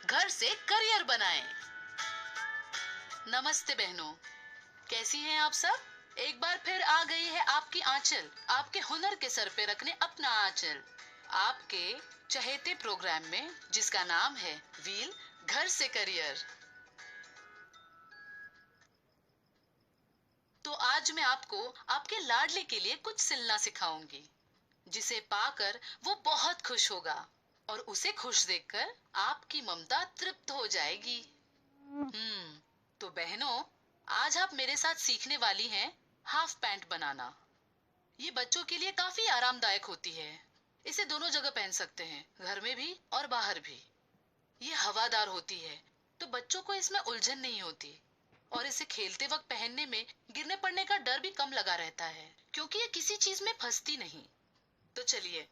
घर से करियर बनाएं। नमस्ते बहनों, कैसी हैं आप सब? एक बार फिर आ गई है आपकी आंचल, आपके हुनर के सर पे रखने अपना आंचल, आपके चहेते प्रोग्राम में जिसका नाम है व्हील घर से करियर। तो आज मैं आपको आपके लाडले के लिए कुछ सिलना सिखाऊंगी, जिसे पाकर वो बहुत खुश होगा और उसे खुश देखकर आपकी ममता तृप्त हो जाएगी। तो बहनों, आज आप मेरे साथ सीखने वाली हैं हाफ पैंट बनाना। ये बच्चों के लिए काफी आरामदायक होती है। इसे दोनों जगह पहन सकते हैं, घर में भी और बाहर भी। ये हवादार होती है, तो बच्चों को इसमें उलझन नहीं होती और इसे खेलते वक्त पहनने में गिरने पड़ने का डर भी कम लगा रहता है, क्योंकि ये किसी चीज में फंसती नहीं। तो चलिए,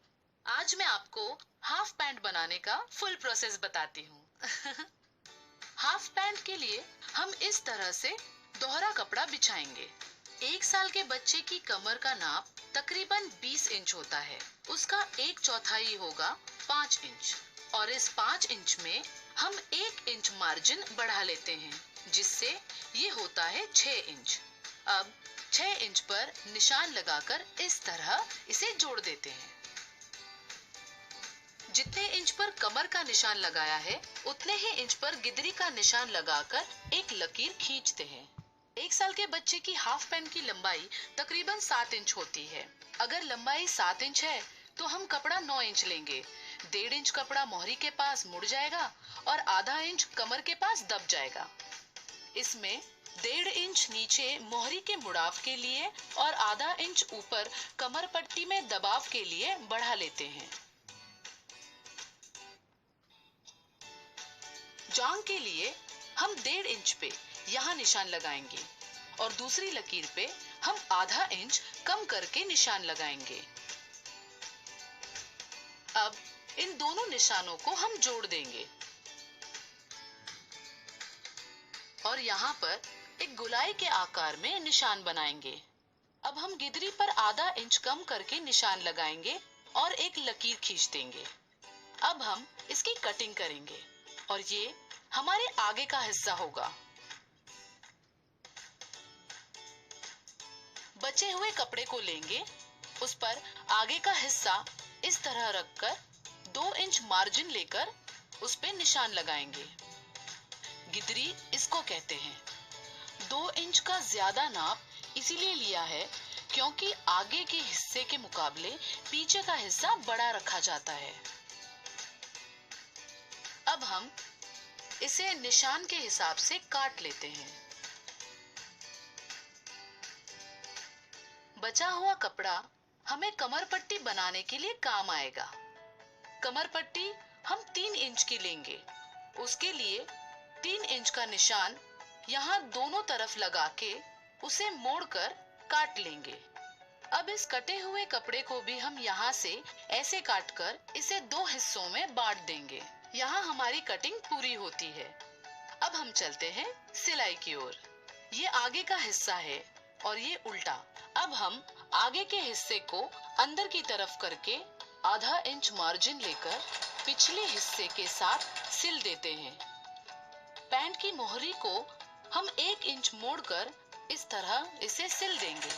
आज मैं आपको हाफ पैंट बनाने का फुल प्रोसेस बताती हूँ। हाफ पैंट के लिए हम इस तरह से दोहरा कपड़ा बिछाएंगे। 1 साल के बच्चे की कमर का नाप तकरीबन 20 इंच होता है। उसका 1/4 होगा 5 इंच और इस 5 इंच में हम 1 इंच मार्जिन बढ़ा लेते हैं, जिससे ये होता है 6 इंच। अब 6 इंच पर निशान लगाकर इस तरह इसे जोड़ देते हैं। जितने इंच पर कमर का निशान लगाया है, उतने ही इंच पर गिदरी का निशान लगाकर एक लकीर खींचते हैं। 1 साल के बच्चे की हाफ पैंट की लंबाई तकरीबन 7 इंच होती है। अगर लंबाई 7 इंच है, तो हम कपड़ा 9 इंच लेंगे। 1.5 इंच कपड़ा मोहरी के पास मुड़ जाएगा और आधा इंच कमर के पास दब जाएगा। इसमें 1.5 इंच नीचे मोहरी के मुड़ाव के लिए और आधा इंच ऊपर कमर पट्टी में दबाव के लिए बढ़ा लेते हैं। जांग के लिए हम 1.5 इंच पे यहाँ निशान लगाएंगे और दूसरी लकीर पे हम आधा इंच कम करके निशान लगाएंगे। अब इन दोनों निशानों को हम जोड़ देंगे और यहाँ पर एक गोलाई के आकार में निशान बनाएंगे। अब हम गिदरी पर आधा इंच कम करके निशान लगाएंगे और एक लकीर खींच देंगे। अब हम इसकी कटिंग करेंगे और ये हमारे आगे का हिस्सा होगा। बचे हुए कपड़े को लेंगे, उस पर आगे का हिस्सा इस तरह रखकर 2 इंच मार्जिन लेकर उस पे निशान लगाएंगे। गिदरी इसको कहते हैं। 2 इंच का ज्यादा नाप इसीलिए लिया है क्योंकि आगे के हिस्से के मुकाबले पीछे का हिस्सा बड़ा रखा जाता है। अब हम इसे निशान के हिसाब से काट लेते हैं। बचा हुआ कपड़ा हमें कमर पट्टी बनाने के लिए काम आएगा। कमर पट्टी हम 3 इंच की लेंगे। उसके लिए 3 इंच का निशान यहाँ दोनों तरफ लगा के उसे मोड़कर काट लेंगे। अब इस कटे हुए कपड़े को भी हम यहाँ से ऐसे काटकर इसे 2 हिस्सों में बांट देंगे। यहाँ हमारी कटिंग पूरी होती है। अब हम चलते हैं सिलाई की ओर। ये आगे का हिस्सा है और ये उल्टा। अब हम आगे के हिस्से को अंदर की तरफ करके आधा इंच मार्जिन लेकर पिछले हिस्से के साथ सिल देते हैं। पैंट की मोहरी को हम 1 इंच मोड़कर इस तरह इसे सिल देंगे।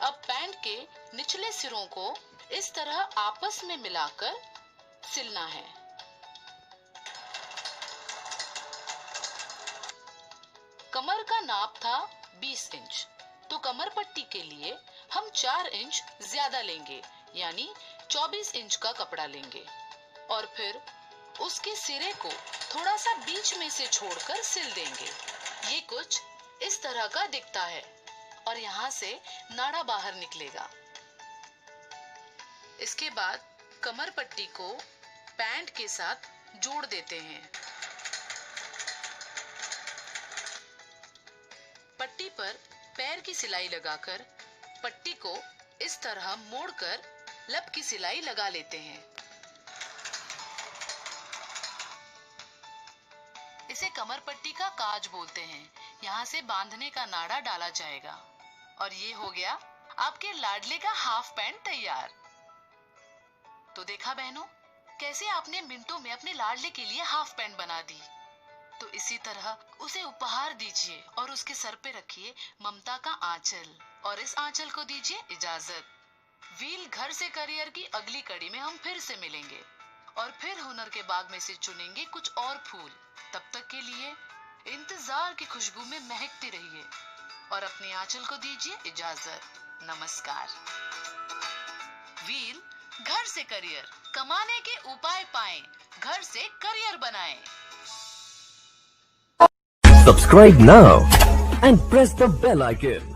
अब पैंट के निचले सिरों को इस तरह आपस में मिलाकर सिलना है। कमर का नाप था 20 इंच, तो कमर पट्टी के लिए हम 4 इंच ज्यादा लेंगे, यानी 24 इंच का कपड़ा लेंगे और फिर उसके सिरे को थोड़ा सा बीच में से छोड़कर सिल देंगे। ये कुछ इस तरह का दिखता है और यहाँ से नाड़ा बाहर निकलेगा। इसके बाद कमर पट्टी को पैंट के साथ जोड़ देते हैं। पट्टी पर पैर की सिलाई लगाकर पट्टी को इस तरह मोड़कर लब की सिलाई लगा लेते हैं। इसे कमर पट्टी का काज बोलते हैं। यहाँ से बांधने का नाड़ा डाला जाएगा और ये हो गया आपके लाडले का हाफ पैंट तैयार। तो देखा बहनों, कैसे आपने मिनटों में अपने लाडले के लिए हाफ पैंट बना दी, तो इसी तरह उसे उपहार दीजिए और उसके सर पे रखिए ममता का आंचल और इस आंचल को दीजिए इजाजत। व्हील घर से करियर की अगली कड़ी में हम फिर से मिलेंगे और फिर हुनर के बाग में से चुनेंगे कुछ और फूल। तब तक के लिए इंतजार की खुशबू में महकते रहिए और अपनी आंचल को दीजिए इजाजत। नमस्कार। व्हील घर से करियर, कमाने के उपाय पाएं, घर से करियर बनाएं। Subscribe now and press the bell icon.